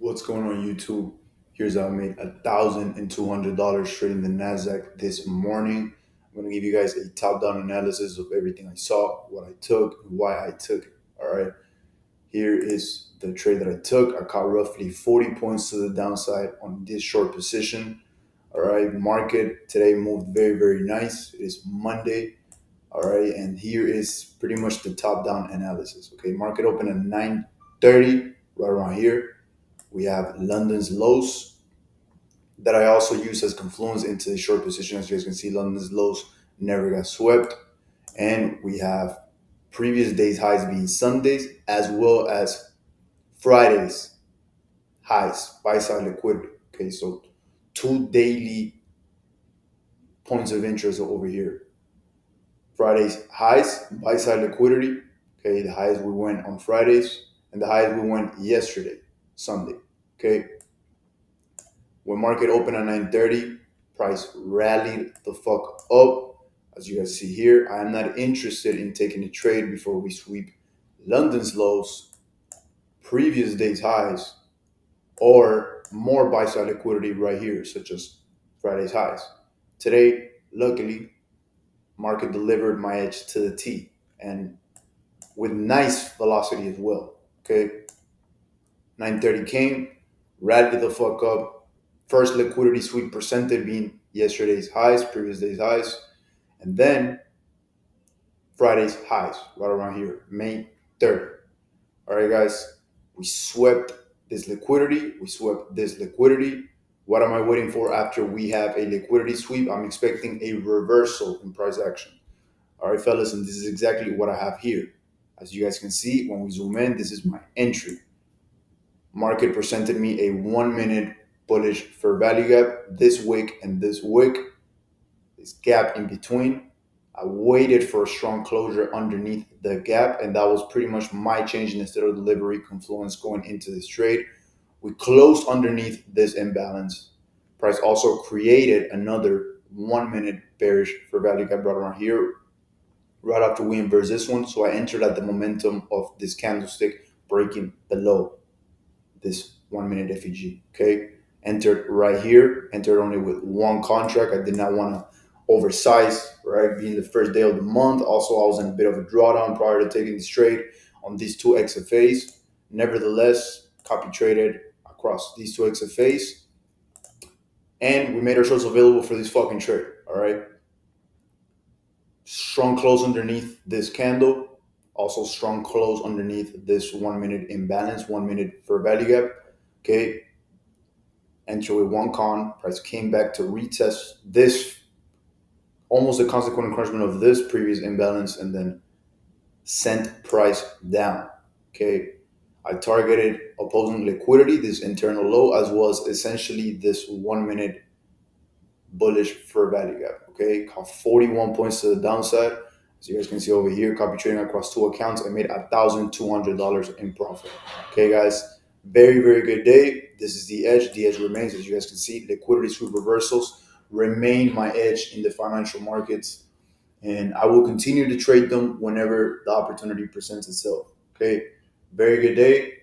What's going on YouTube? Here's how I made $1,200 trading the Nasdaq this morning. I'm gonna give you guys a top-down analysis of everything I saw, what I took, and why I took it. All right. Here is the trade that I took. I caught roughly 40 points to the downside on this short position. All right. Market today moved very, very nice. It is Monday. All right. And here is pretty much the top-down analysis. Okay. Market opened at 9:30, right around here. We have London's lows that I also use as confluence into the short position. As you guys can see, London's lows never got swept. And we have previous days highs being Sundays as well as Fridays highs, buy side liquidity. Okay, so two daily points of interest over here. Fridays highs, buy side liquidity. Okay, the highs we went on Fridays and the highs we went yesterday, Sunday. Okay, when market opened at 9:30, price rallied the fuck up. As you guys see here, I am not interested in taking a trade before we sweep London's lows, previous day's highs, or more buy side liquidity right here, such as Friday's highs. Today, luckily, market delivered my edge to the T and with nice velocity as well. Okay, 9:30 came, rallied the fuck up. First liquidity sweep presented being yesterday's highs, previous day's highs, and then Friday's highs right around here, May 3rd. All right, guys, we swept this liquidity. We swept this liquidity. What am I waiting for after we have a liquidity sweep? I'm expecting a reversal in price action. All right, fellas, and this is exactly what I have here. As you guys can see, when we zoom in, this is my entry. Market presented me a 1 minute bullish fair value gap, this wick and this wick, this gap in between. I waited for a strong closure underneath the gap, and that was pretty much my change in the state of delivery confluence going into this trade. We closed underneath this imbalance. Price also created another 1 minute bearish fair value gap right around here, right after we inverse this one. So I entered at the momentum of this candlestick breaking below this 1 minute FEG. Okay, entered right here, entered only with one contract. I did not want to oversize, right? Being the first day of the month. Also, I was in a bit of a drawdown prior to taking this trade on these two XFAs. Nevertheless, copy traded across these two XFAs, and we made ourselves available for this fucking trade. All right, strong close underneath this candle, also strong close underneath this 1 minute imbalance, 1 minute fair value gap. Okay, enter with one con, price came back to retest this, almost a consequent encroachment of this previous imbalance, and then sent price down. Okay, I targeted opposing liquidity, this internal low, as well as essentially this 1 minute bullish fair value gap. Okay, caught 41 points to the downside. As you guys can see over here, copy trading across two accounts. I made $1,200 in profit. Okay, guys, very, very good day. This is the edge. The edge remains, as you guys can see, liquidity sweep reversals remain my edge in the financial markets, and I will continue to trade them whenever the opportunity presents itself. Okay, very good day.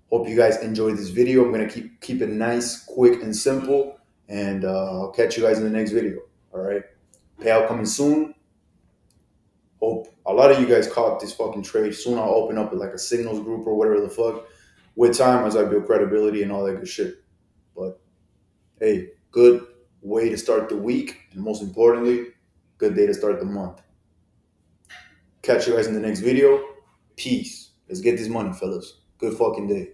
Hope you guys enjoyed this video. I'm gonna keep it nice, quick, and simple, and I'll catch you guys in the next video. All right, payout coming soon. Hope a lot of you guys caught this fucking trade. Soon I'll open up with like a signals group or whatever the fuck. With time, as I build credibility and all that good shit. But hey, good way to start the week, and most importantly, good day to start the month. Catch you guys in the next video. Peace. Let's get this money, fellas. Good fucking day.